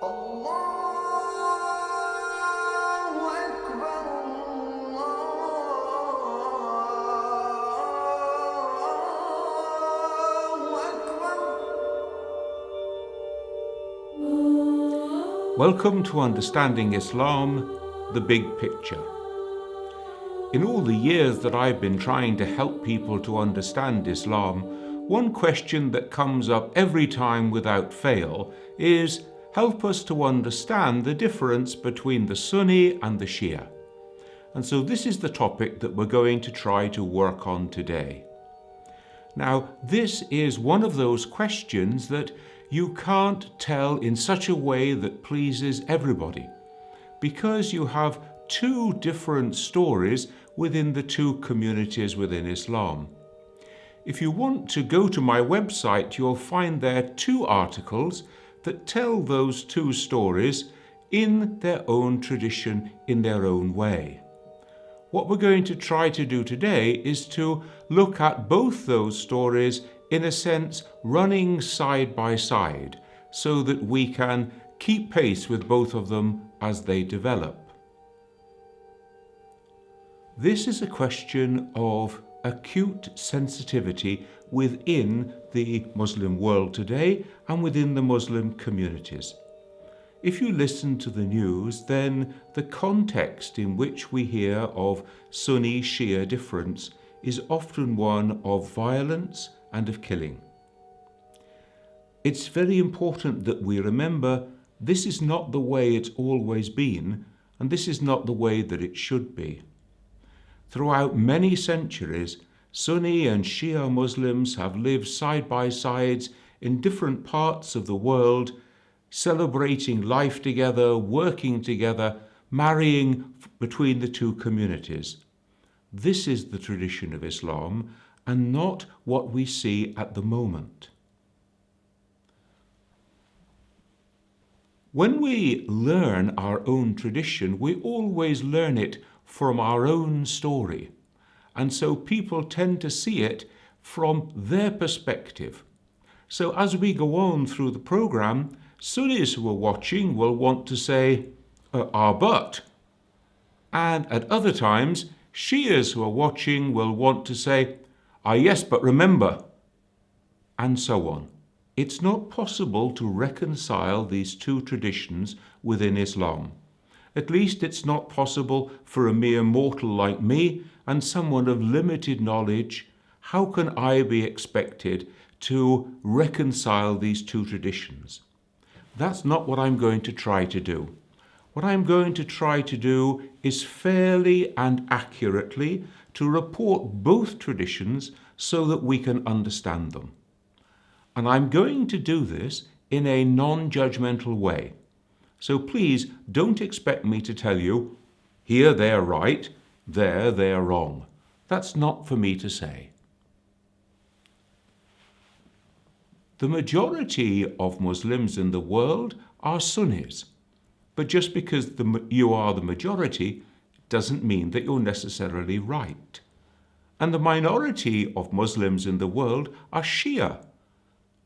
الله أكبر الله أكبر. Welcome to Understanding Islam, the Big Picture. In all the years that I've been trying to help people to understand Islam, one question that comes up every time without fail is, help us to understand the difference between the Sunni and the Shi'a. And so this is the topic that we're going to try to work on today. Now, this is one of those questions that you can't tell in such a way that pleases everybody, because you have two different stories within the two communities within Islam. If you want to go to my website, you'll find there two articles that tell those two stories in their own tradition, in their own way. What we're going to try to do today is to look at both those stories, in a sense, running side by side, so that we can keep pace with both of them as they develop. This is a question of acute sensitivity within the Muslim world today and within the Muslim communities. If you listen to the news, then the context in which we hear of Sunni-Shia difference is often one of violence and of killing. It's very important that we remember this is not the way it's always been, and this is not the way that it should be. Throughout many centuries, Sunni and Shia Muslims have lived side by sides in different parts of the world, celebrating life together, working together, marrying between the two communities. This is the tradition of Islam, and not what we see at the moment. When we learn our own tradition, we always learn it from our own story, and so people tend to see it from their perspective. So as we go on through the program, Sunnis who are watching will want to say, but. And at other times, Shias who are watching will want to say, yes, but remember, and so on. It's not possible to reconcile these two traditions within Islam. At least it's not possible for a mere mortal like me and someone of limited knowledge. How can I be expected to reconcile these two traditions? That's not what I'm going to try to do. What I'm going to try to do is fairly and accurately to report both traditions so that we can understand them. And I'm going to do this in a non-judgmental way. So please don't expect me to tell you, here they're right, there they're wrong. That's not for me to say. The majority of Muslims in the world are Sunnis, but just because you are the majority doesn't mean that you're necessarily right. And the minority of Muslims in the world are Shia,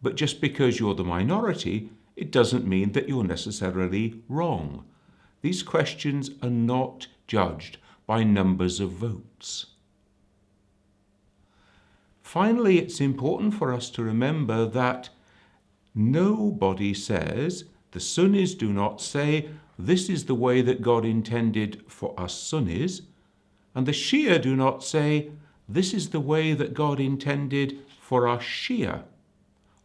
but just because you're the minority, it doesn't mean that you're necessarily wrong. These questions are not judged by numbers of votes. Finally, it's important for us to remember that nobody says, the Sunnis do not say, this is the way that God intended for us Sunnis, and the Shia do not say, this is the way that God intended for us Shia.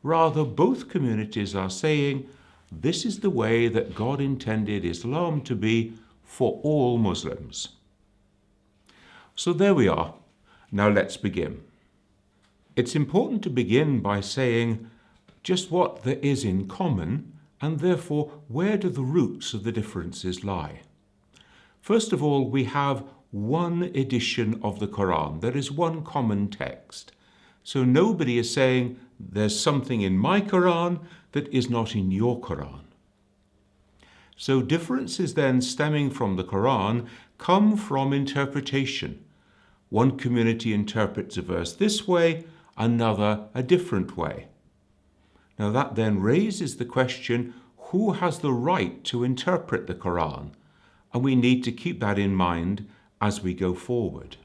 Rather, both communities are saying, this is the way that God intended Islam to be for all Muslims. So there we are. Now let's begin. It's important to begin by saying just what there is in common, and therefore where do the roots of the differences lie. First of all, we have one edition of the Qur'an. There is one common text. So nobody is saying, there's something in my Qur'an that is not in your Qur'an. So differences then stemming from the Qur'an come from interpretation. One community interprets a verse this way, another a different way. Now that then raises the question, who has the right to interpret the Qur'an, and we need to keep that in mind as we go forward.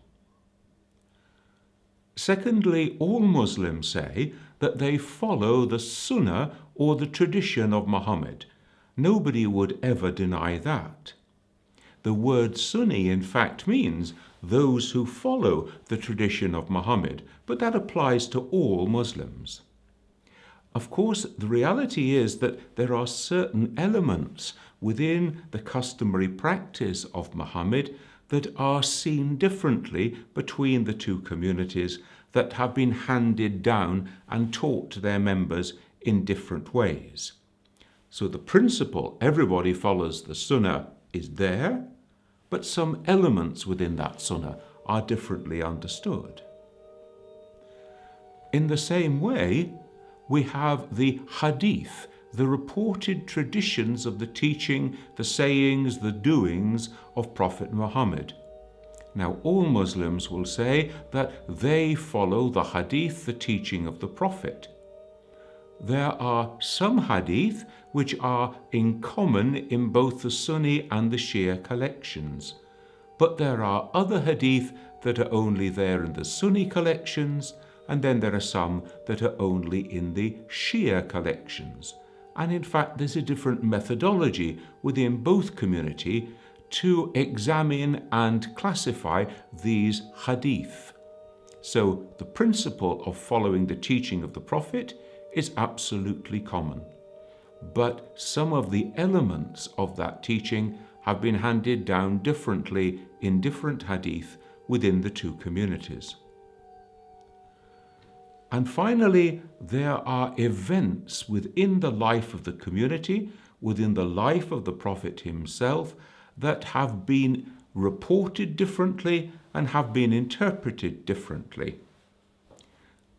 Secondly, all Muslims say that they follow the sunnah or the tradition of Muhammad. Nobody would ever deny that. The word Sunni in fact means those who follow the tradition of Muhammad, but that applies to all Muslims. Of course, the reality is that there are certain elements within the customary practice of Muhammad that are seen differently between the two communities that have been handed down and taught to their members in different ways. So the principle, everybody follows the sunnah, is there, but some elements within that sunnah are differently understood. In the same way, we have the hadith, the reported traditions of the teaching, the sayings, the doings of Prophet Muhammad. Now, all Muslims will say that they follow the hadith, the teaching of the Prophet. There are some hadith which are in common in both the Sunni and the Shi'a collections, but there are other hadith that are only there in the Sunni collections, and then there are some that are only in the Shi'a collections. And in fact, there's a different methodology within both community to examine and classify these hadith. So the principle of following the teaching of the Prophet is absolutely common. But some of the elements of that teaching have been handed down differently in different hadith within the two communities. And finally, there are events within the life of the community, within the life of the Prophet himself, that have been reported differently and have been interpreted differently.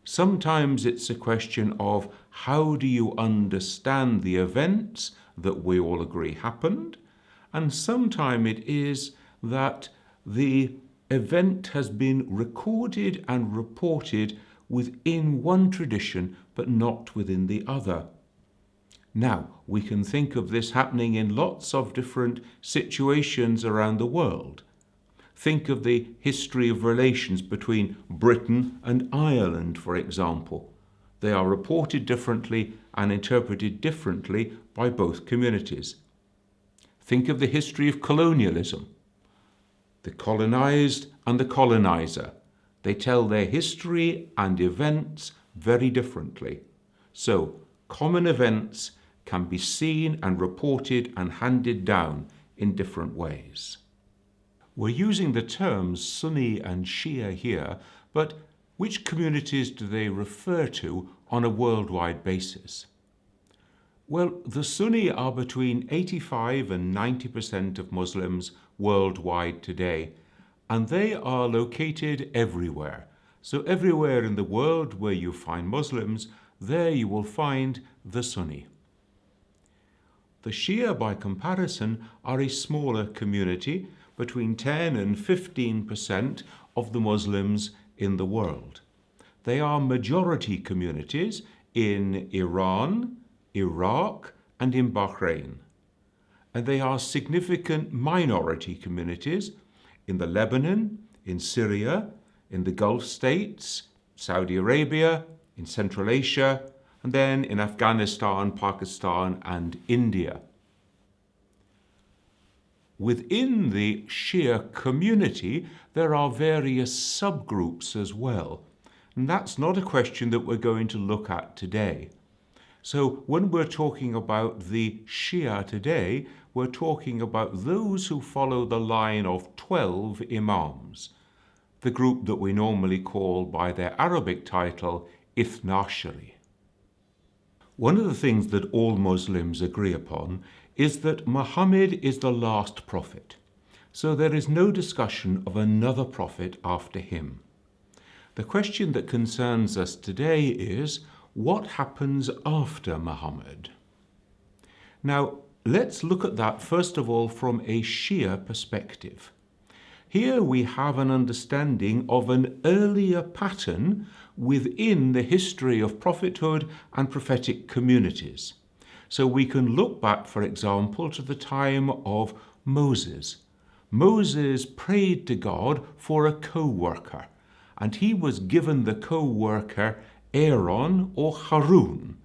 Sometimes it's a question of how do you understand the events that we all agree happened, and sometimes it is that the event has been recorded and reported within one tradition but not within the other. Now, we can think of this happening in lots of different situations around the world. Think of the history of relations between Britain and Ireland, for example. They are reported differently and interpreted differently by both communities. Think of the history of colonialism. The colonized and the colonizer. They tell their history and events very differently. So, common events can be seen and reported and handed down in different ways. We're using the terms Sunni and Shi'a here, but which communities do they refer to on a worldwide basis? Well, the Sunni are between 85 and 90% of Muslims worldwide today, and they are located everywhere. So everywhere in the world where you find Muslims, there you will find the Sunni. The Shi'a, by comparison, are a smaller community, between 10 and 15% of the Muslims in the world. They are majority communities in Iran, Iraq, and in Bahrain. And they are significant minority communities in the Lebanon, in Syria, in the Gulf states, Saudi Arabia, in Central Asia, and then in Afghanistan, Pakistan, and India. Within the Shia community, there are various subgroups as well. And that's not a question that we're going to look at today. So when we're talking about the Shia today, we're talking about those who follow the line of 12 Imams, the group that we normally call by their Arabic title, Ithna Ashari. One of the things that all Muslims agree upon is that Muhammad is the last prophet, so there is no discussion of another prophet after him. The question that concerns us today is, what happens after Muhammad? Now, let's look at that first of all from a Shia perspective. Here we have an understanding of an earlier pattern within the history of prophethood and prophetic communities. So we can look back, for example, to the time of Moses. Moses prayed to God for a co-worker, and he was given the co-worker Aaron or Harun.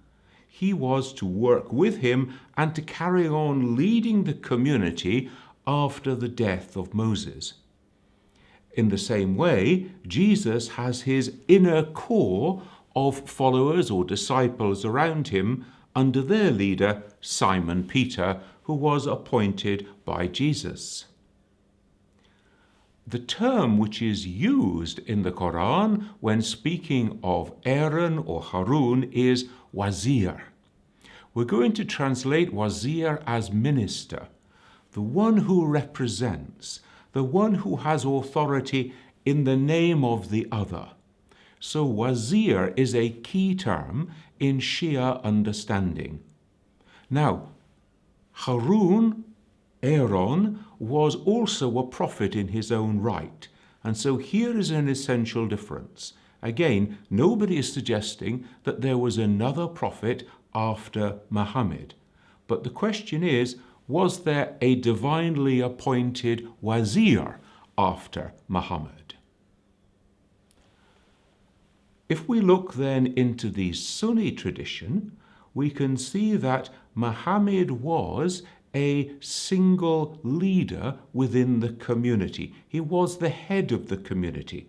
He was to work with him and to carry on leading the community after the death of Moses. In the same way, Jesus has his inner core of followers or disciples around him under their leader, Simon Peter, who was appointed by Jesus. The term which is used in the Qur'an when speaking of Aaron or Harun is wazir. We're going to translate wazir as minister, the one who represents, the one who has authority in the name of the other. So wazir is a key term in Shi'a understanding. Now, Harun, Aaron, was also a prophet in his own right. And so here is an essential difference. Again, nobody is suggesting that there was another prophet after Muhammad. But the question is, was there a divinely appointed wazir after Muhammad? If we look then into the Sunni tradition, we can see that Muhammad was a single leader within the community. He was the head of the community.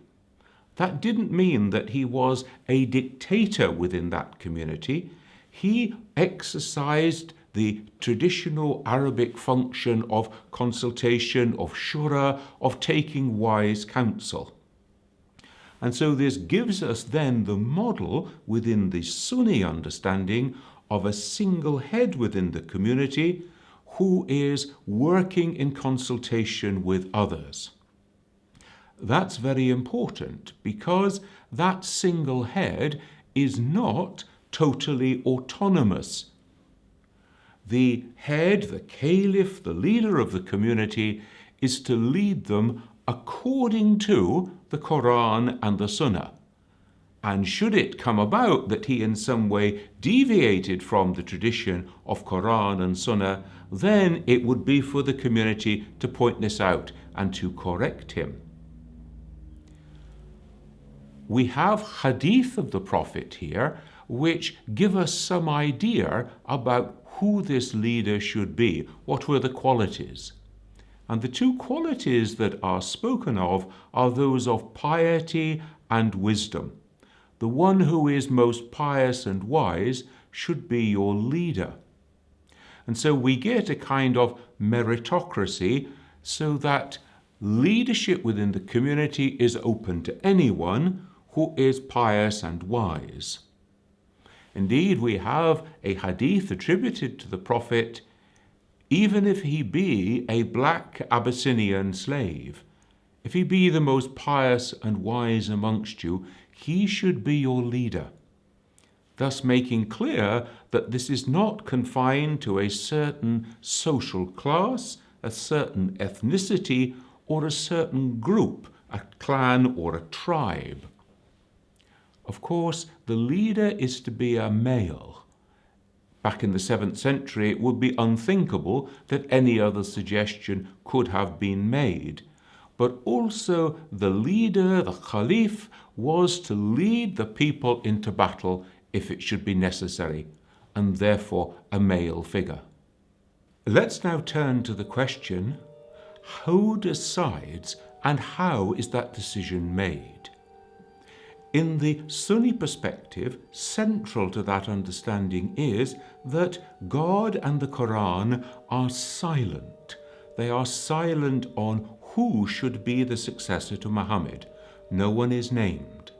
That didn't mean that he was a dictator within that community. He exercised the traditional Arabic function of consultation, of shura, of taking wise counsel. And so this gives us then the model within the Sunni understanding of a single head within the community who is working in consultation with others. That's very important because that single head is not totally autonomous. The head, the caliph, the leader of the community is to lead them according to the Qur'an and the Sunnah. And should it come about that he in some way deviated from the tradition of Qur'an and Sunnah, then it would be for the community to point this out and to correct him. We have hadith of the Prophet here, which give us some idea about who this leader should be, what were the qualities. And the two qualities that are spoken of are those of piety and wisdom. The one who is most pious and wise should be your leader. And so we get a kind of meritocracy so that leadership within the community is open to anyone who is pious and wise. Indeed, we have a hadith attributed to the Prophet, even if he be a black Abyssinian slave, if he be the most pious and wise amongst you, he should be your leader. Thus making clear that this is not confined to a certain social class, a certain ethnicity, or a certain group, a clan or a tribe. Of course, the leader is to be a male. Back in the 7th century, it would be unthinkable that any other suggestion could have been made. But also the leader, the caliph, was to lead the people into battle if it should be necessary, and therefore a male figure. Let's now turn to the question, who decides and how is that decision made? In the Sunni perspective, central to that understanding is that God and the Qur'an are silent. They are silent on who should be the successor to Muhammad. No one is named.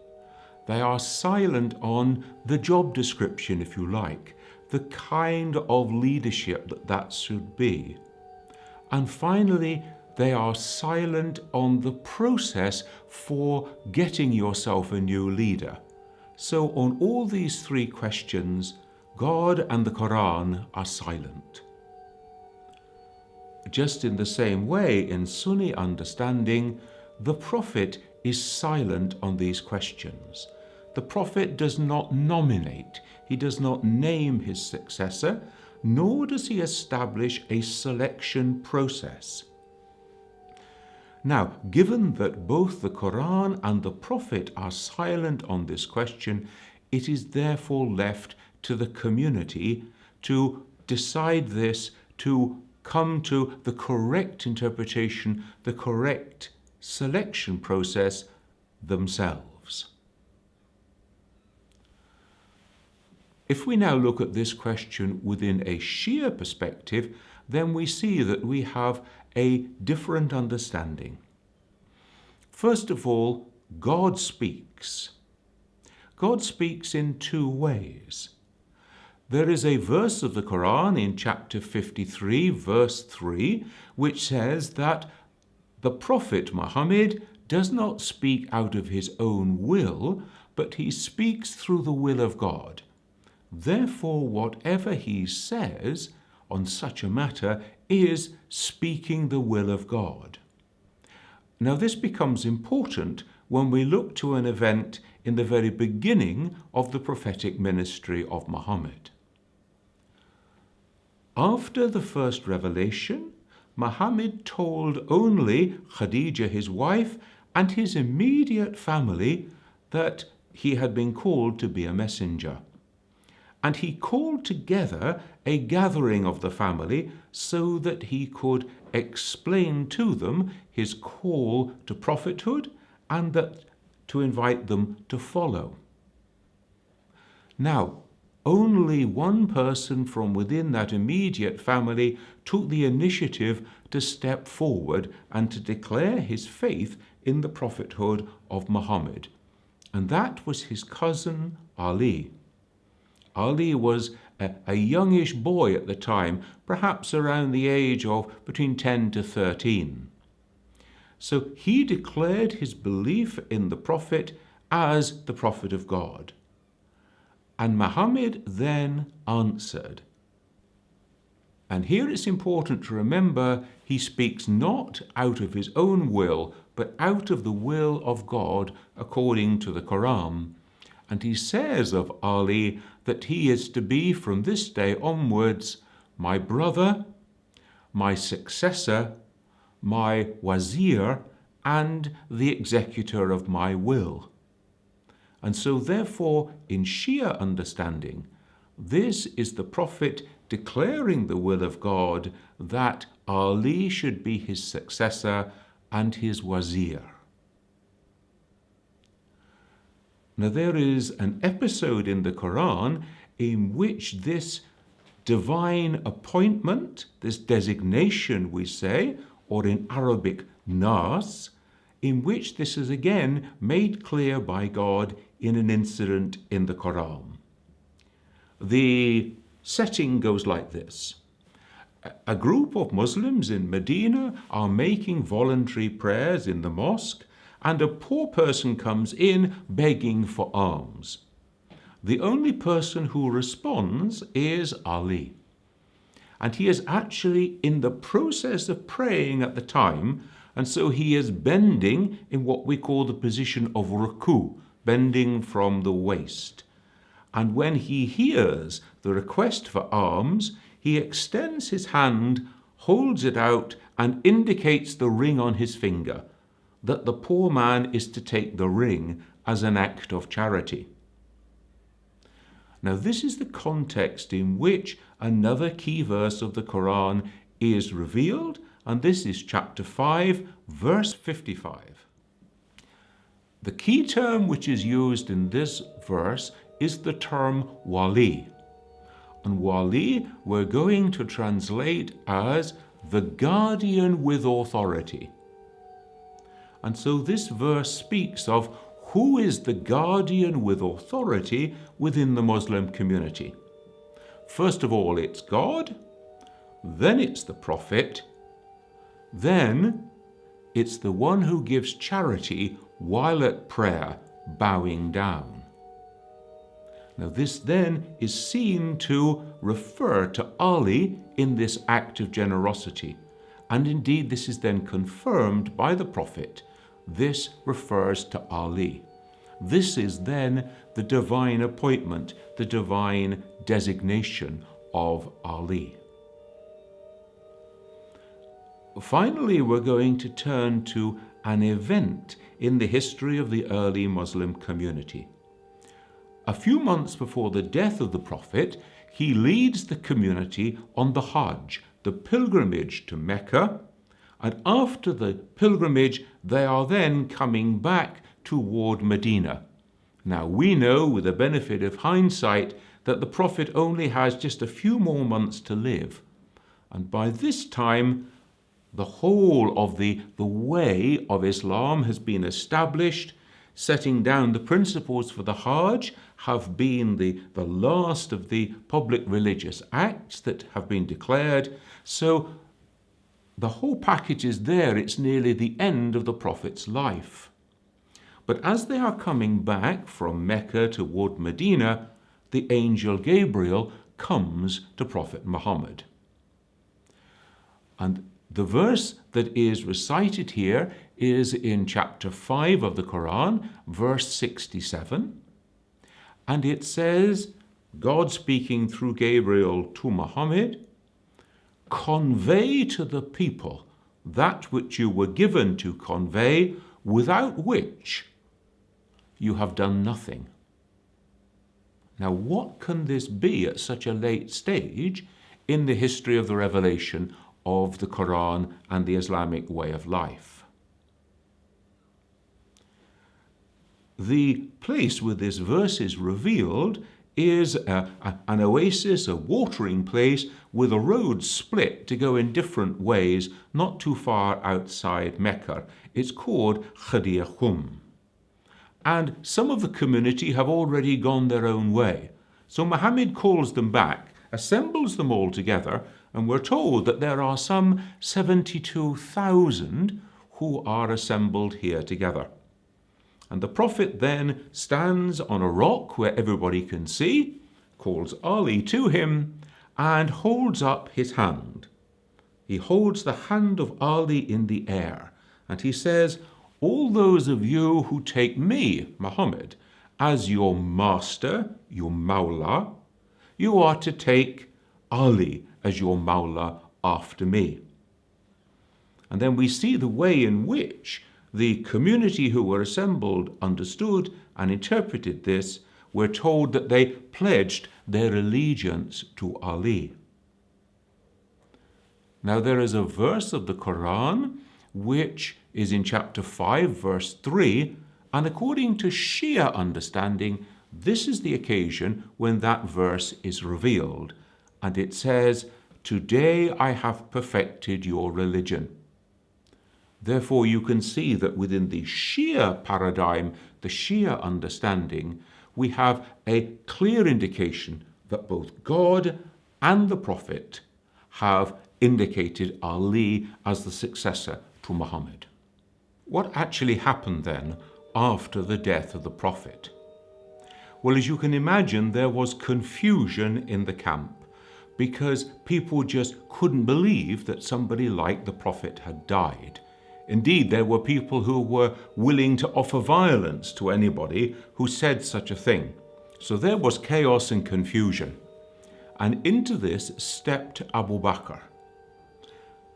They are silent on the job description, if you like, the kind of leadership that should be. And finally, they are silent on the process for getting yourself a new leader. So on all these three questions, God and the Qur'an are silent. Just in the same way, in Sunni understanding, the Prophet is silent on these questions. The Prophet does not nominate, he does not name his successor, nor does he establish a selection process. Now, given that both the Qur'an and the Prophet are silent on this question, it is therefore left to the community to decide this, to come to the correct interpretation, the correct selection process themselves. If we now look at this question within a Shia perspective, then we see that we have a different understanding. First of all, God speaks. God speaks in two ways. There is a verse of the Qur'an in chapter 53, verse 3, which says that the Prophet Muhammad does not speak out of his own will, but he speaks through the will of God. Therefore, whatever he says on such a matter is speaking the will of God. Now, this becomes important when we look to an event in the very beginning of the prophetic ministry of Muhammad. After the first revelation, Muhammad told only Khadija, his wife, and his immediate family that he had been called to be a messenger. And he called together a gathering of the family so that he could explain to them his call to prophethood and that to invite them to follow. Now, only one person from within that immediate family took the initiative to step forward and to declare his faith in the prophethood of Muhammad, and that was his cousin Ali. Ali was a youngish boy at the time, perhaps around the age of between 10 to 13. So he declared his belief in the Prophet as the Prophet of God. And Muhammad then answered. And here it's important to remember he speaks not out of his own will, but out of the will of God according to the Qur'an. And he says of Ali that he is to be from this day onwards my brother, my successor, my wazir, and the executor of my will. And so therefore, in Shia understanding, this is the Prophet declaring the will of God that Ali should be his successor and his wazir. Now, there is an episode in the Qur'an in which this divine appointment, this designation, we say, or in Arabic, nas, in which this is again made clear by God in an incident in the Qur'an. The setting goes like this. A group of Muslims in Medina are making voluntary prayers in the mosque, and a poor person comes in begging for alms. The only person who responds is Ali. And he is actually in the process of praying at the time, and so he is bending in what we call the position of ruku, bending from the waist. And when he hears the request for alms, he extends his hand, holds it out, and indicates the ring on his finger, that the poor man is to take the ring as an act of charity. Now, this is the context in which another key verse of the Qur'an is revealed, and this is chapter 5, verse 55. The key term which is used in this verse is the term wali. And wali we're going to translate as the guardian with authority. And so this verse speaks of who is the guardian with authority within the Muslim community. First of all, it's God, then it's the Prophet, then it's the one who gives charity while at prayer, bowing down. Now this then is seen to refer to Ali in this act of generosity, and indeed this is then confirmed by the Prophet. This refers to Ali. This is then the divine appointment, the divine designation of Ali. Finally, we're going to turn to an event in the history of the early Muslim community. A few months before the death of the Prophet, he leads the community on the Hajj, the pilgrimage to Mecca, and after the pilgrimage, they are then coming back toward Medina. Now, we know with the benefit of hindsight that the Prophet only has just a few more months to live. And by this time, the whole of the way of Islam has been established. Setting down the principles for the Hajj have been the last of the public religious acts that have been declared. So the whole package is there. It's nearly the end of the Prophet's life. But as they are coming back from Mecca toward Medina, the angel Gabriel comes to Prophet Muhammad. And the verse that is recited here is in chapter 5 of the Qur'an, verse 67. And it says, God speaking through Gabriel to Muhammad, convey to the people that which you were given to convey, without which you have done nothing. Now, what can this be at such a late stage in the history of the revelation of the Quran and the Islamic way of life? The place where this verse is revealed is an oasis, a watering place with a road split to go in different ways, not too far outside Mecca. It's called Ghadir Khum. And some of the community have already gone their own way. So Muhammad calls them back, assembles them all together, and we're told that there are some 72,000 who are assembled here together. And the Prophet then stands on a rock where everybody can see, calls Ali to him, and holds up his hand. He holds the hand of Ali in the air, and he says, all those of you who take me, Muhammad, as your master, your Mawla, you are to take Ali as your Mawla after me. And then we see the way in which the community who were assembled understood and interpreted this. We're told that they pledged their allegiance to Ali. Now, there is a verse of the Quran which is in chapter 5, verse 3, and according to Shi'a understanding, this is the occasion when that verse is revealed. And it says, today I have perfected your religion. Therefore, you can see that within the Shi'a paradigm, the Shi'a understanding, we have a clear indication that both God and the Prophet have indicated Ali as the successor to Muhammad. What actually happened then after the death of the Prophet? Well, as you can imagine, there was confusion in the camp because people just couldn't believe that somebody like the Prophet had died. Indeed, there were people who were willing to offer violence to anybody who said such a thing. So there was chaos and confusion. And into this stepped Abu Bakr.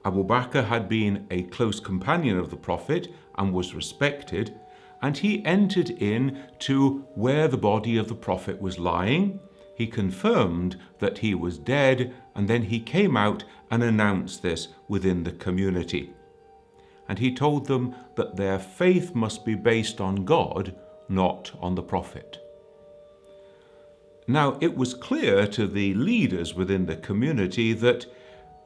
Abu Bakr had been a close companion of the Prophet and was respected, and he entered in to where the body of the Prophet was lying. He confirmed that he was dead, and then he came out and announced this within the community. And he told them that their faith must be based on God, not on the Prophet. Now, it was clear to the leaders within the community that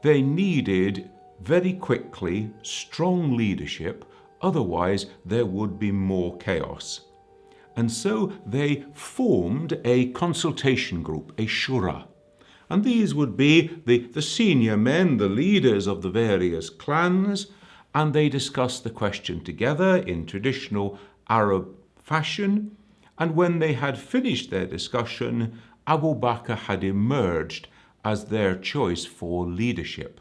they needed very quickly strong leadership, otherwise there would be more chaos. And so they formed a consultation group, a shura. And these would be the senior men, the leaders of the various clans, and they discussed the question together in traditional Arab fashion. And when they had finished their discussion, Abu Bakr had emerged as their choice for leadership.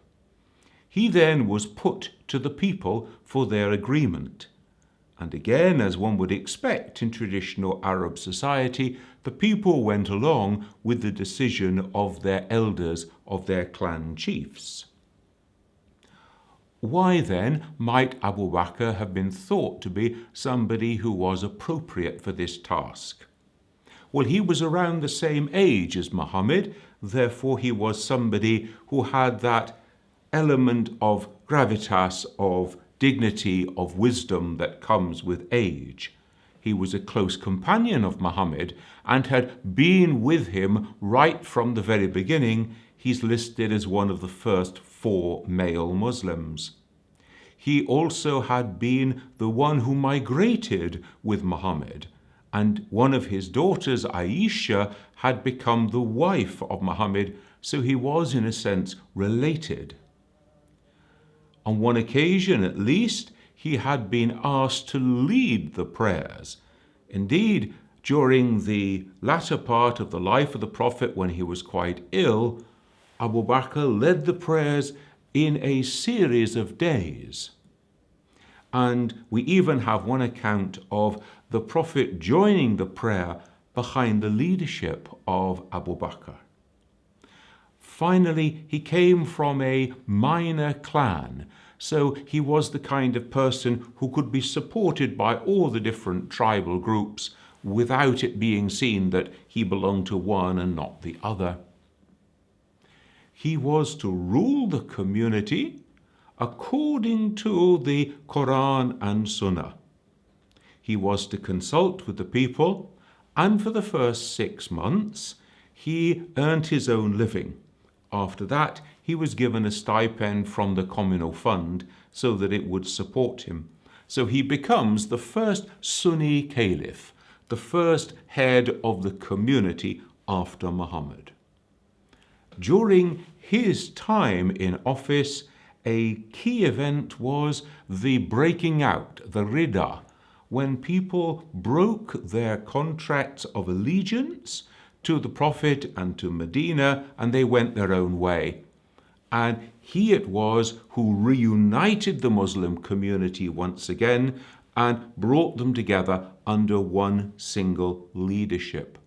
He then was put to the people for their agreement. And again, as one would expect in traditional Arab society, the people went along with the decision of their elders, of their clan chiefs. Why then might Abu Bakr have been thought to be somebody who was appropriate for this task? Well, he was around the same age as Muhammad, therefore he was somebody who had that element of gravitas, of dignity, of wisdom that comes with age. He was a close companion of Muhammad and had been with him right from the very beginning. He's listed as one of the first 4 male Muslims. He also had been the one who migrated with Muhammad, and one of his daughters, Aisha, had become the wife of Muhammad, so he was in a sense related. On one occasion at least, he had been asked to lead the prayers. Indeed, during the latter part of the life of the Prophet, when he was quite ill, Abu Bakr led the prayers in a series of days. And we even have one account of the Prophet joining the prayer behind the leadership of Abu Bakr. Finally, he came from a minor clan, so he was the kind of person who could be supported by all the different tribal groups without it being seen that he belonged to one and not the other. He was to rule the community according to the Qur'an and Sunnah. He was to consult with the people, and for the first 6 months, he earned his own living. After that, he was given a stipend from the communal fund so that it would support him. So he becomes the first Sunni caliph, the first head of the community after Muhammad. During his time in office, a key event was the breaking out, the Ridda, when people broke their contracts of allegiance to the Prophet and to Medina, and they went their own way. And he it was who reunited the Muslim community once again and brought them together under one single leadership.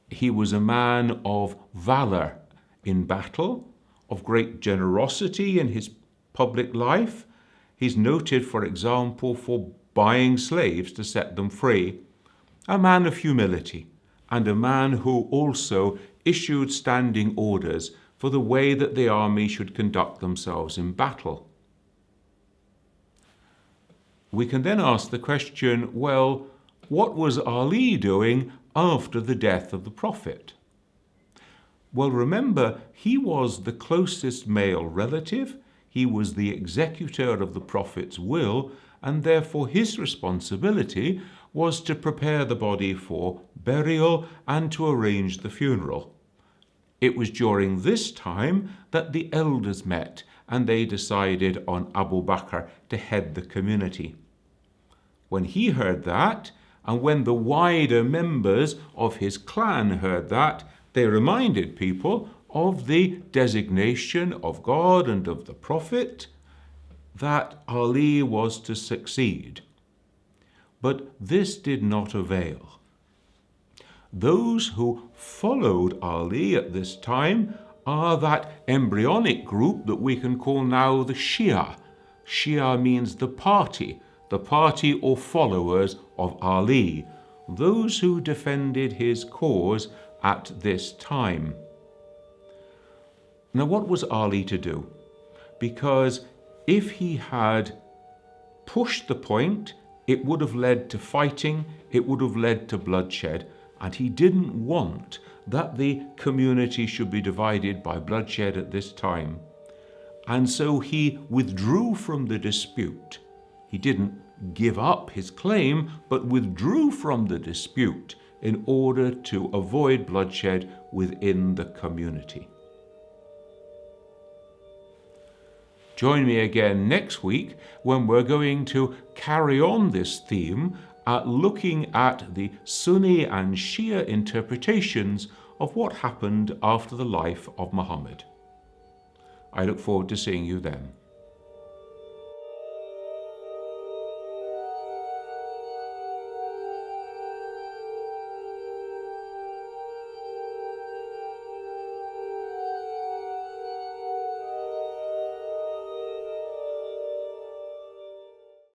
He was a man of valor in battle, of great generosity in his public life. He's noted, for example, for buying slaves to set them free. A man of humility, and a man who also issued standing orders for the way that the army should conduct themselves in battle. We can then ask the question, well, what was Ali doing after the death of the Prophet? Well, remember, he was the closest male relative, he was the executor of the Prophet's will, and therefore his responsibility was to prepare the body for burial and to arrange the funeral. It was during this time that the elders met and they decided on Abu Bakr to head the community. When he heard that, and when the wider members of his clan heard that, they reminded people of the designation of God and of the Prophet that Ali was to succeed. But this did not avail. Those who followed Ali at this time are that embryonic group that we can call now the Shi'a. Shi'a means the party or followers of Ali, those who defended his cause at this time. Now, what was Ali to do? Because if he had pushed the point, it would have led to fighting, it would have led to bloodshed, and he didn't want that the community should be divided by bloodshed at this time. And so he withdrew from the dispute. He didn't give up his claim, but withdrew from the dispute in order to avoid bloodshed within the community. Join me again next week when we're going to carry on this theme looking at the Sunni and Shi'a interpretations of what happened after the life of Muhammad. I look forward to seeing you then.